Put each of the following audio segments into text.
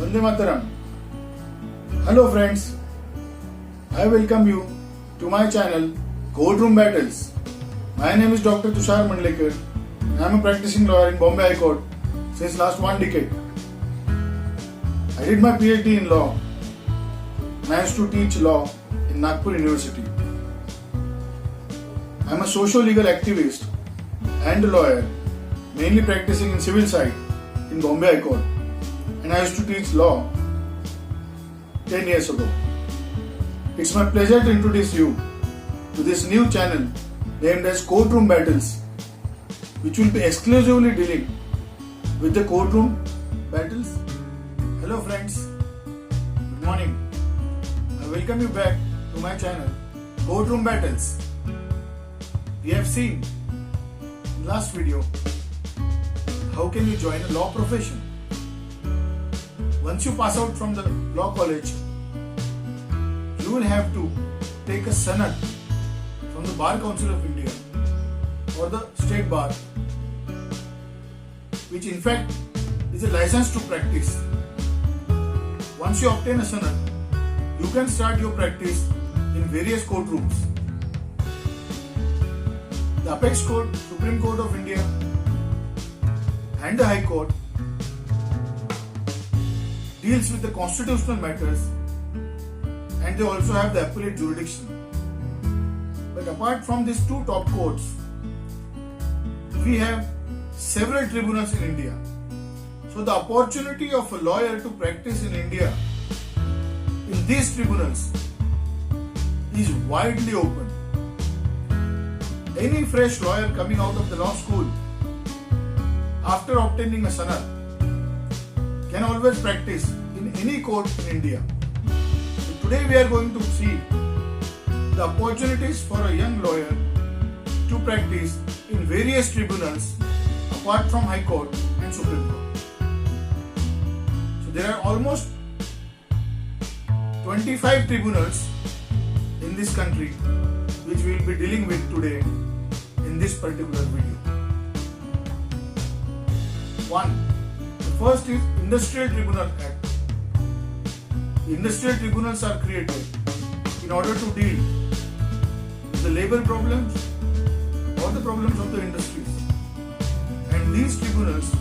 Vande Mataram. Hello friends, I welcome you to my channel Courtroom Battles. My name is Dr. Tushar Mandlekar and I am a practicing lawyer in Bombay High Court since last 1 decade. I did my PhD in law and I used to teach law in Nagpur University. I am a socio-legal activist and a lawyer, mainly practicing in civil side in Bombay High Court, and I used to teach law 10 years ago. It's my pleasure to introduce you to this new channel named as Courtroom Battles, which will be exclusively dealing with the courtroom battles. Hello friends, good morning. I welcome you back to my channel Courtroom Battles. We have seen in last video how can you join a law profession. Once you pass out from the law college, you will have to take a sanat from the Bar Council of India or the State Bar, which in fact is a license to practice. Once you obtain a sanat, you can start your practice in various courtrooms. The Apex Court, Supreme Court of India and the High Court deals with the constitutional matters, and they also have the appellate jurisdiction. But apart from these two top courts, we have several tribunals in India. So the opportunity of a lawyer to practice in India in these tribunals is widely open. Any fresh lawyer coming out of the law school after obtaining a sanat can always practice in any court in India. So today we are going to see the opportunities for a young lawyer to practice in various tribunals apart from High Court and Supreme Court. So there are almost 25 tribunals in this country which we will be dealing with today in this particular video. One, the first is Industrial Tribunal Act. The industrial tribunals are created in order to deal with the labor problems or the problems of the industries. And these tribunals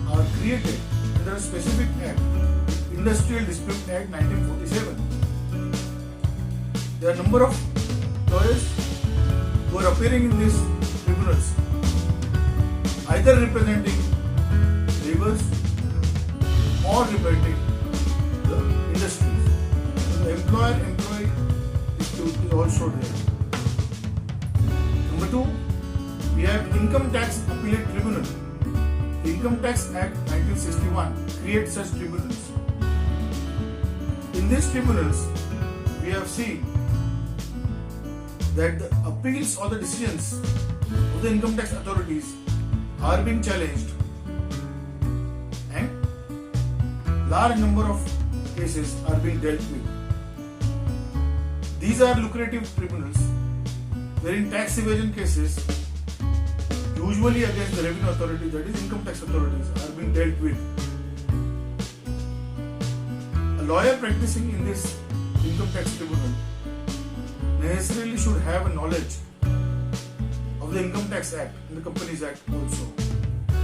are created under a specific act, Industrial Dispute Act 1947. There are a number of lawyers who are appearing in these tribunals, either representing laborers or representing the industries. So the employer-employee dispute is also there. Number two, we have Income Tax Appellate Tribunal. The Income Tax Act 1961 creates such tribunals. In these tribunals, we have seen that the appeals or the decisions of the income tax authorities are being challenged, and large number of cases are being dealt with. These are lucrative tribunals wherein tax evasion cases, usually against the revenue authorities, that is income tax authorities, are being dealt with. A lawyer practicing in this income tax tribunal necessarily should have a knowledge of the Income Tax Act and the Companies Act also.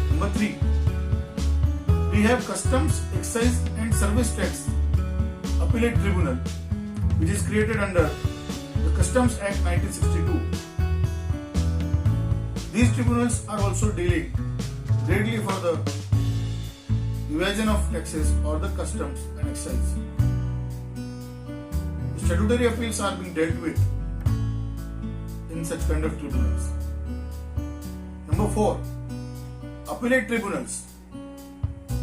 Number three, we have Customs, Excise and Service Tax Appellate Tribunal, which is created under the Customs Act 1962. These tribunals are also dealing greatly for the evasion of taxes or the customs and excise. Statutory appeals are being dealt with in such kind of tribunals. Number four, appellate tribunals.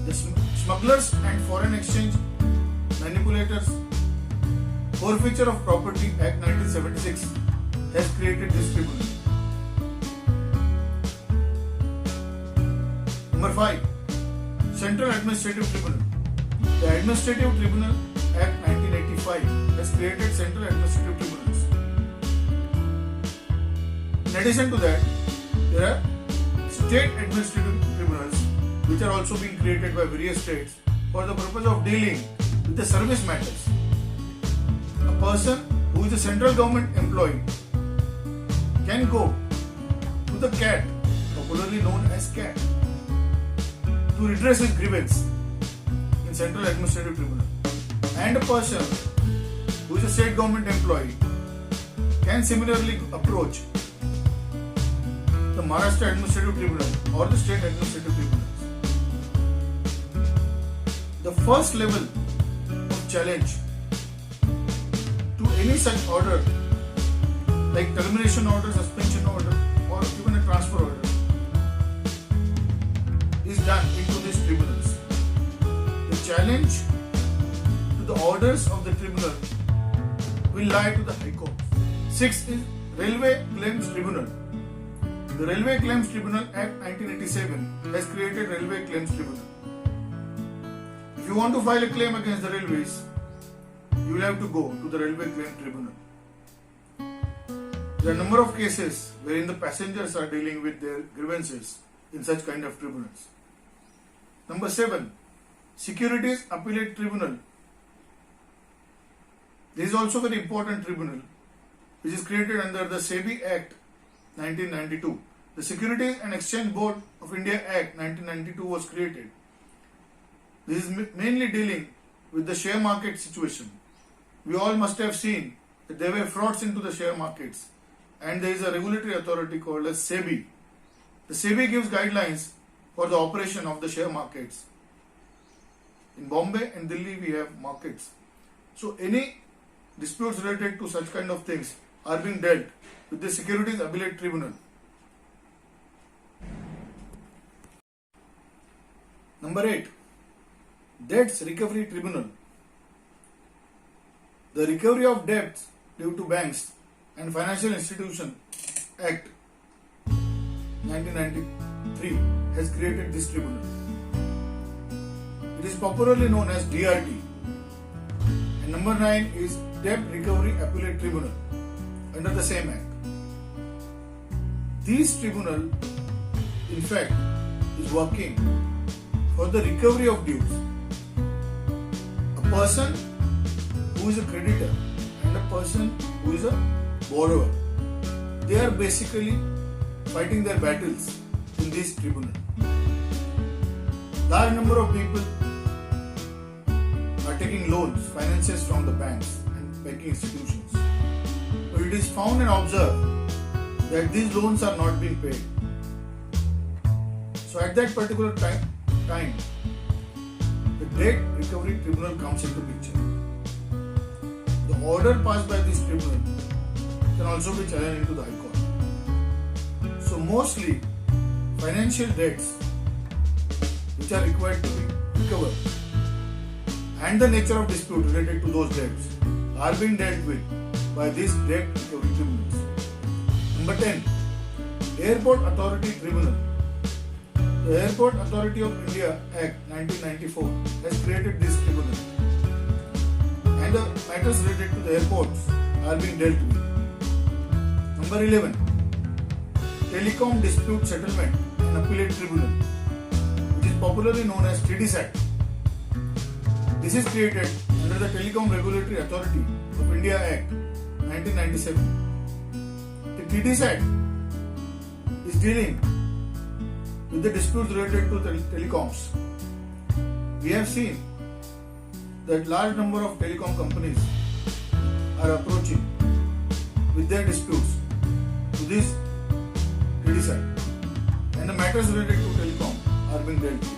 The Smugglers and Foreign Exchange Manipulators Forfeiture of Property Act 1976 has created this tribunal. Number five, Central Administrative Tribunal. The Administrative Tribunal Act 1985 has created Central Administrative Tribunals. In addition to that, there are State Administrative Tribunals which are also being created by various states for the purpose of dealing with the service matters. A person who is a central government employee can go to the CAT, popularly known as CAT, to redress his grievance in Central Administrative Tribunal. And a person who is a state government employee can similarly approach the Maharashtra Administrative Tribunal or the State Administrative Tribunals. The first level of challenge to any such order, like termination order, suspension order, or even a transfer order, is done into these tribunals. The challenge to the orders of the tribunal will lie to the High Court. Sixth is Railway Claims Tribunal. The Railway Claims Tribunal Act 1987 has created Railway Claims Tribunal. If you want to file a claim against the railways, you will have to go to the Railway Claims Tribunal. There are a number of cases wherein the passengers are dealing with their grievances in such kind of tribunals. Number 7, Securities Appellate Tribunal. This is also a very important tribunal which is created under the SEBI Act 1992. The Securities and Exchange Board of India Act 1992 was created. This is mainly dealing with the share market situation. We all must have seen that there were frauds into the share markets, and there is a regulatory authority called as SEBI. The SEBI gives guidelines for the operation of the share markets. In Bombay and Delhi we have markets. So any disputes related to such kind of things are being dealt with the Securities Appellate Tribunal. Number 8, Debts Recovery Tribunal. The Recovery of Debts due to Banks and Financial Institutions Act 1993 has created this tribunal. It is popularly known as DRT. And number 9 is Debt Recovery Appellate Tribunal under the same act. This tribunal, in fact, is working for the recovery of dues. A person who is a creditor and a person who is a borrower, they are basically fighting their battles in this tribunal. Large number of people are taking loans, finances from the banks and banking institutions. But it is found and observed that these loans are not being paid. So at that particular time, the Debt Recovery Tribunal comes into picture. The order passed by this tribunal can also be challenged into the High Court. So mostly financial debts which are required to be recovered and the nature of dispute related to those debts are being dealt with by these debt recovery tribunals. Number 10, Airport Authority Tribunal. The Airport Authority of India Act 1994 has created this tribunal, and the matters related to the airports are being dealt with. Number 11, Telecom Dispute Settlement and Appellate Tribunal, which is popularly known as TDSAT. This is created under the Telecom Regulatory Authority of India Act 1997. The TDSAT is dealing with the disputes related to telecoms. We have seen that large number of telecom companies are approaching with their disputes to this TDSAT, and the matters related to telecom are being dealt with.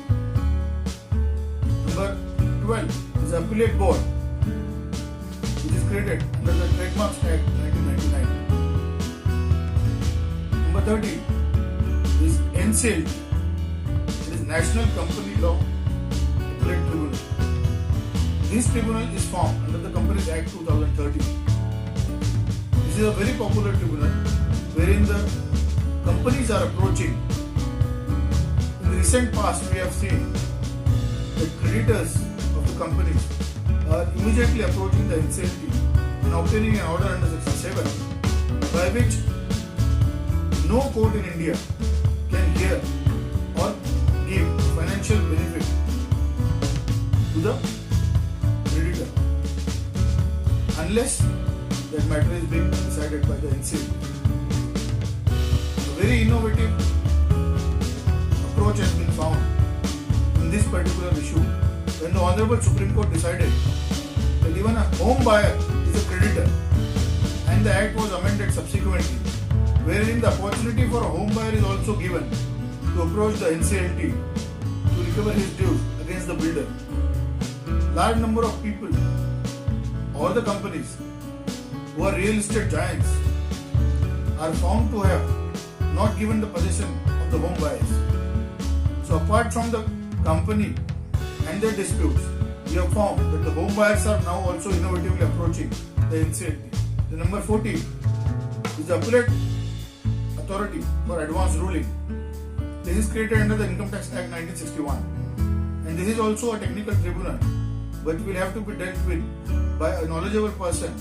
Number 12 is Appellate Board, which is created under the Trademarks Act 1999. Number 13 is NCLT, it is National Company Law Appellate Tribunal. This tribunal is formed under the Companies Act 2013. This is a very popular tribunal wherein the companies are approaching. In the recent past, we have seen that creditors of the companies are immediately approaching the NCLT and obtaining an order under Section 7, by which no court in India can hear or give financial benefit to to the creditor unless that matter is being decided by the NCLT. A very innovative approach has been found in this particular issue when the Honorable Supreme Court decided that even a home buyer is a creditor, and the Act was amended subsequently, wherein the opportunity for a home buyer is also given to approach the NCLT to recover his dues against the builder. Large number of people or the companies who are real estate giants are found to have not given the possession of the home buyers. So apart from the company and their disputes, we have found that the home buyers are now also innovatively approaching the NCLT. The number 14 is the Appellate Authority for Advance Ruling. This is created under the Income Tax Act 1961, and this is also a technical tribunal, but will have to be dealt with by a knowledgeable person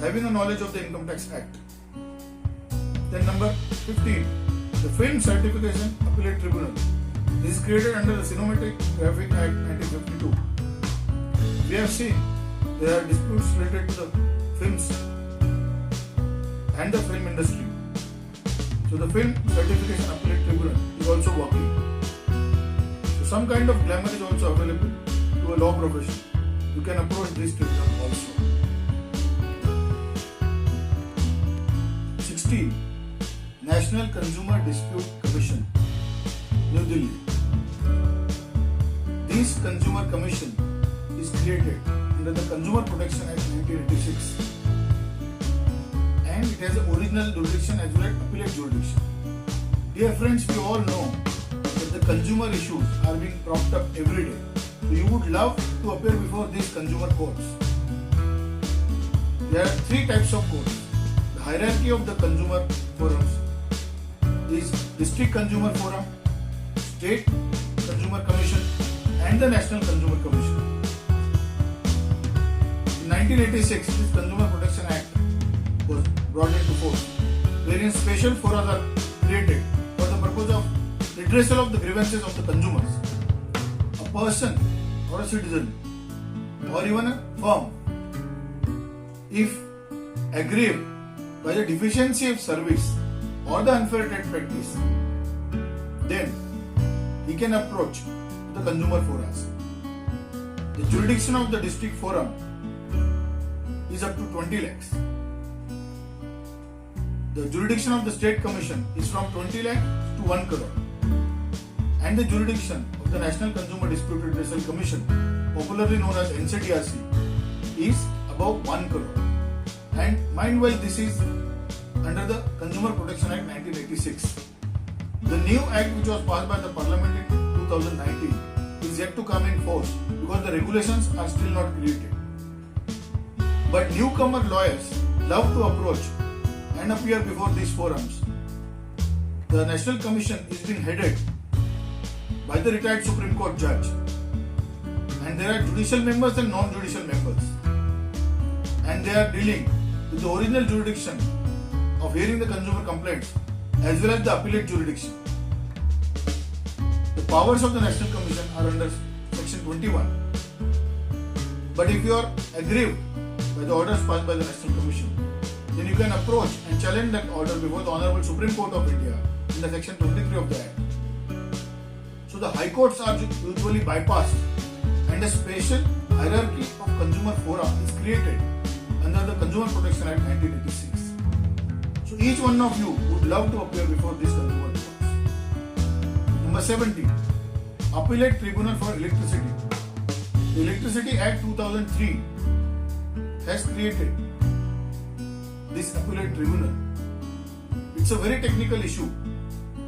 having a knowledge of the Income Tax Act. Then number 15, the Film Certification Appellate Tribunal. This is created under the Cinematographic Act 1952. We have seen there are disputes related to the films and the film industry. So the Film Certification Appellate Tribunal is also working. So some kind of glamour is also available to a law profession. You can approach this tribunal also. 16. National Consumer Dispute Commission, New Delhi. This Consumer Commission is created under the Consumer Protection Act 1986, and it has an original jurisdiction as well as appellate jurisdiction. Dear friends, we all know that the consumer issues are being propped up every day. So you would love to appear before these consumer courts. There are three types of courts. The hierarchy of the consumer forums is District Consumer Forum, State Consumer Commission, and the National Consumer Commission. In 1986, this Consumer Protection Act was brought into force, wherein special forums are created for the purpose of redressal of the grievances of the consumers. A person or a citizen or even a firm, if aggrieved by the deficiency of service or the unfair trade practice, then he can approach the consumer forums. The jurisdiction of the district forum is up to 20 lakhs. The jurisdiction of the state commission is from 20 lakh to 1 crore. And the jurisdiction of the National Consumer Dispute Redressal Commission, popularly known as NCDRC, is above 1 crore. And mind well, this is under the Consumer Protection Act 1986. The new act which was passed by the Parliament in 2019 is yet to come in force because the regulations are still not created. But newcomer lawyers love to approach and appear before these forums. The National Commission is being headed by the retired Supreme Court judge, and there are judicial members and non-judicial members, and they are dealing with the original jurisdiction of hearing the consumer complaints as well as the appellate jurisdiction. The powers of the National Commission are under Section 21. But if you are aggrieved by the orders passed by the National Commission, then you can approach and challenge that order before the Honorable Supreme Court of India in the Section 23 of the Act. So the high courts are usually bypassed, and a special hierarchy of consumer fora is created under the Consumer Protection Act 1986. So each one of you would love to appear before these consumer courts. Number 17, Appellate Tribunal for Electricity. The Electricity Act 2003 has created this appellate tribunal. It's a very technical issue.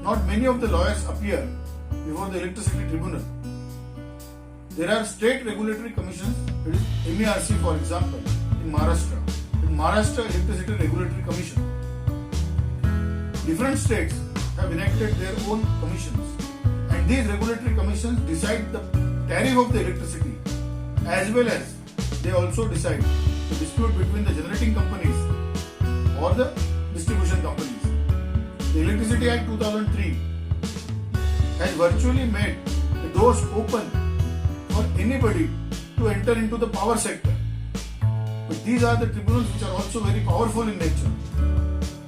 Not many of the lawyers appear before the electricity tribunal. There are state regulatory commissions, that is MERC for example, in Maharashtra. In Maharashtra Electricity Regulatory Commission. Different states have enacted their own commissions, and these regulatory commissions decide the tariff of the electricity, as well as they also decide the dispute between the generating companies or the distribution companies. The Electricity Act 2003 has virtually made the doors open or anybody to enter into the power sector. But these are the tribunals which are also very powerful in nature.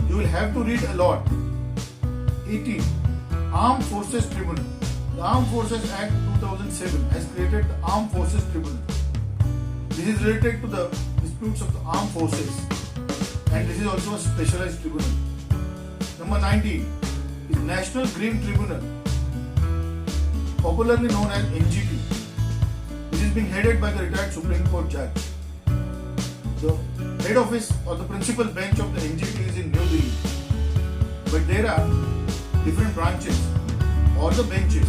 You will have to read a lot. 18. Armed Forces Tribunal. The Armed Forces Act 2007 has created the Armed Forces Tribunal. This is related to the disputes of the armed forces, and this is also a specialized tribunal. Number 19 is National Green Tribunal, popularly known as NGT. This is being headed by the retired Supreme Court judge. The head office or the principal bench of the NGT is in New Delhi, but there are different branches or the benches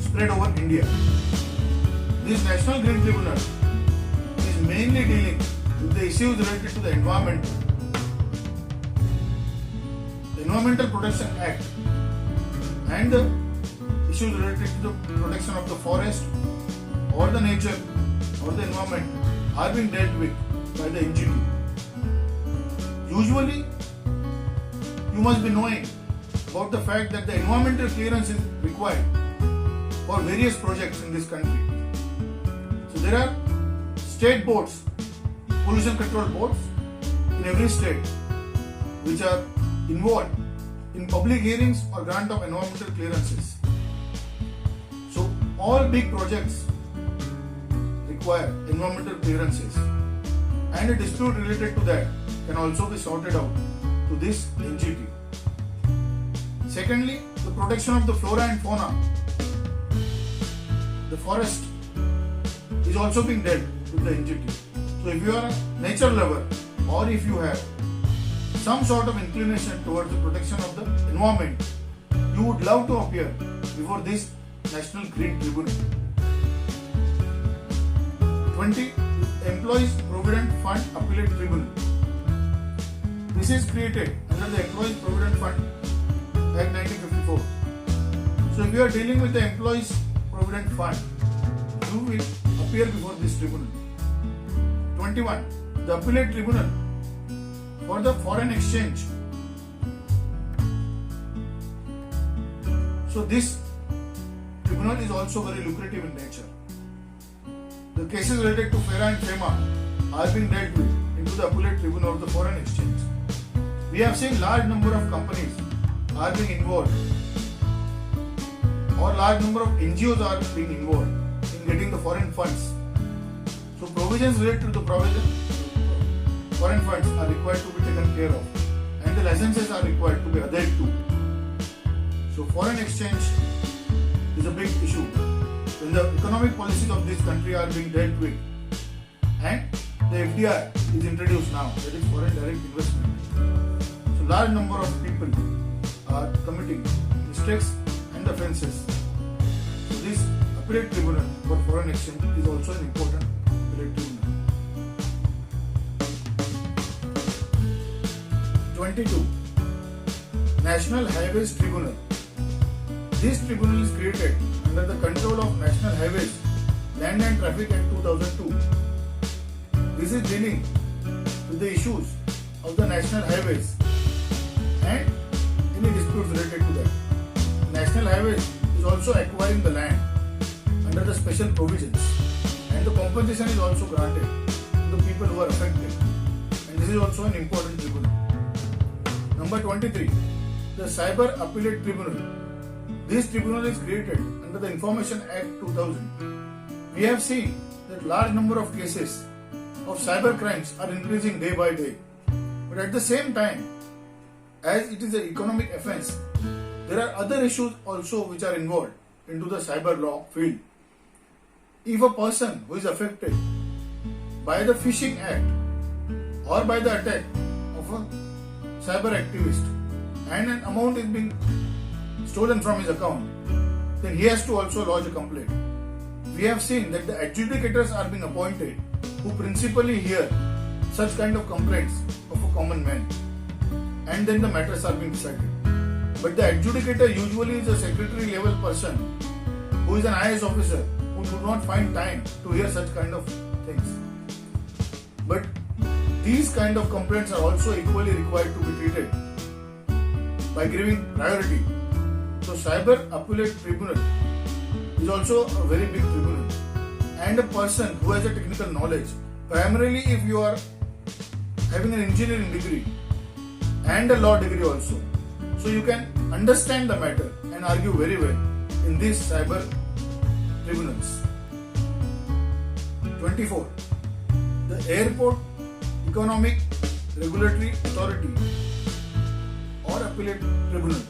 spread over India. This National Green Tribunal is mainly dealing with the issues related to the environment, the Environmental Protection Act, and the issues related to the protection of the forest or the nature or the environment are being dealt with by the NGT. Usually, you must be knowing about the fact that the environmental clearance is required for various projects in this country. So there are state boards, pollution control boards in every state which are involved in public hearings or grant of environmental clearances. So all big projects require environmental clearances, and a dispute related to that can also be sorted out to this NGT. Secondly, the protection of the flora and fauna. The forest is also being dealt with the NGT. So if you are a nature lover, or if you have some sort of inclination towards the protection of the environment, you would love to appear before this National Green Tribunal. 20. Employees Provident Fund Appellate Tribunal. This is created under the Employees Provident Fund Act 1954. So if you are dealing with the Employees Provident Fund, you will appear before this tribunal. 21. The Appellate Tribunal for the Foreign Exchange. So this tribunal is also very lucrative in nature. The cases related to FERA and FEMA are being dealt with into the Appellate Tribunal of the Foreign Exchange. We have seen large number of companies are being involved, or large number of NGOs are being involved in getting the foreign funds. So provisions related to the foreign funds are required to be taken care of, and the licenses are required to be adhered to. So foreign exchange is a big issue when the economic policies of this country are being dealt with, and the FDI is introduced now, that is foreign direct investment. So large number of people are committing mistakes and offences. So this Appellate Tribunal for Foreign Exchange is also an important appellate tribunal. 22. National Highways Tribunal. This tribunal is created under the control of National Highways, Land and Traffic Act 2002. This is dealing with the issues of the national highways and any disputes related to that. National Highways is also acquiring the land under the special provisions, and the compensation is also granted to the people who are affected, and this is also an important tribunal. Number 23. The Cyber Appellate Tribunal. This tribunal is created under the Information Act 2000. We have seen that large number of cases of cyber crimes are increasing day by day, but at the same time, as it is an economic offence, there are other issues also which are involved into the cyber law field. If a person who is affected by the phishing act or by the attack of a cyber activist and an amount is being stolen from his account, then he has to also lodge a complaint. We have seen that the adjudicators are being appointed who principally hear such kind of complaints of a common man, and then the matters are being decided. But the adjudicator usually is a secretary level person who is an IAS officer who do not find time to hear such kind of things. But these kind of complaints are also equally required to be treated by giving priority. So Cyber Appellate Tribunal is also a very big tribunal, and a person who has a technical knowledge, primarily if you are having an engineering degree and a law degree also, so you can understand the matter and argue very well in these cyber tribunals. 24. The Airport Economic Regulatory Authority or Appellate Tribunal.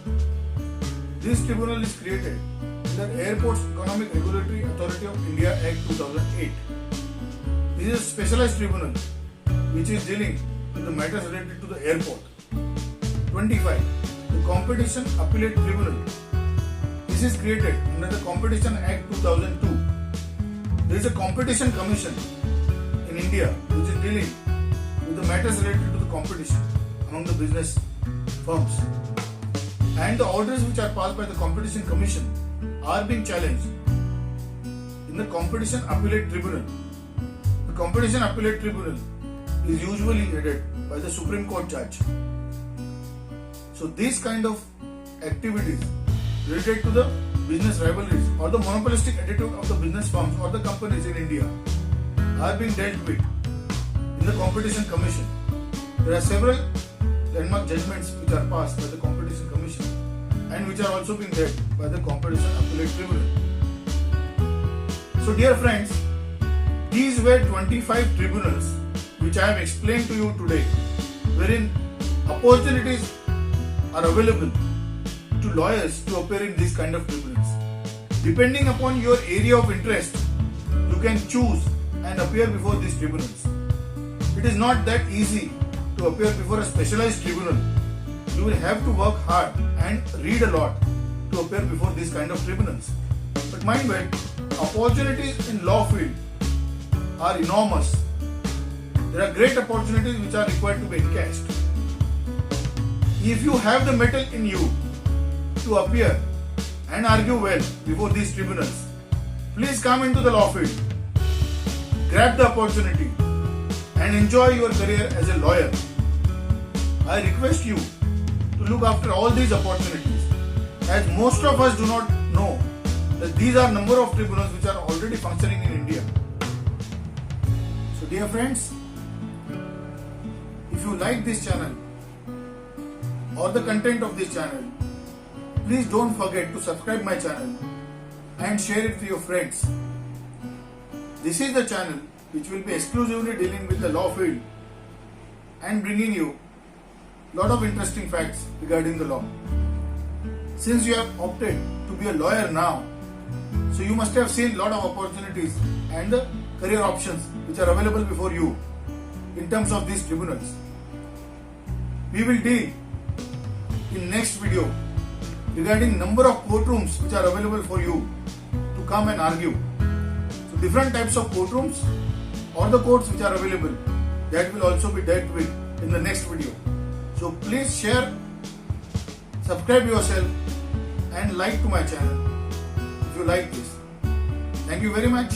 This tribunal is created under Airports Economic Regulatory Authority of India Act 2008. This is a specialized tribunal which is dealing with the matters related to the airport. 25. The Competition Appellate Tribunal. This is created under the Competition Act 2002. There is a competition commission in India which is dealing with the matters related to the competition among the business firms. And the orders which are passed by the competition commission are being challenged in the Competition Appellate Tribunal. The Competition Appellate Tribunal is usually headed by the Supreme Court judge. So these kind of activities related to the business rivalries or the monopolistic attitude of the business firms or the companies in India are being dealt with in the Competition Commission. There are several landmark judgments which are passed by the Competition Commission and which are also being dealt by the Competition Appellate Tribunal. So dear friends, these were 25 tribunals which I have explained to you today, wherein opportunities are available to lawyers to appear in these kind of tribunals. Depending upon your area of interest, you can choose and appear before these tribunals. It is not that easy to appear before a specialized tribunal. You will have to work hard and read a lot to appear before these kind of tribunals. But mind well, opportunities in law field are enormous. There are great opportunities which are required to be encashed. If you have the mettle in you to appear and argue well before these tribunals, please come into the law field, grab the opportunity and enjoy your career as a lawyer. I request you to look after all these opportunities, as most of us do not know that these are number of tribunals which are already functioning in India. So dear friends, if you like this channel or the content of this channel, please don't forget to subscribe my channel and share it with your friends. This is the channel which will be exclusively dealing with the law field and bringing you lot of interesting facts regarding the law. Since you have opted to be a lawyer now, so you must have seen lot of opportunities and the career options which are available before you in terms of these tribunals. We will deal in next video regarding number of courtrooms which are available for you to come and argue. So different types of courtrooms or the courts which are available, that will also be dealt with in the next video. So please share, subscribe yourself and like to my channel if you like this. Thank you very much.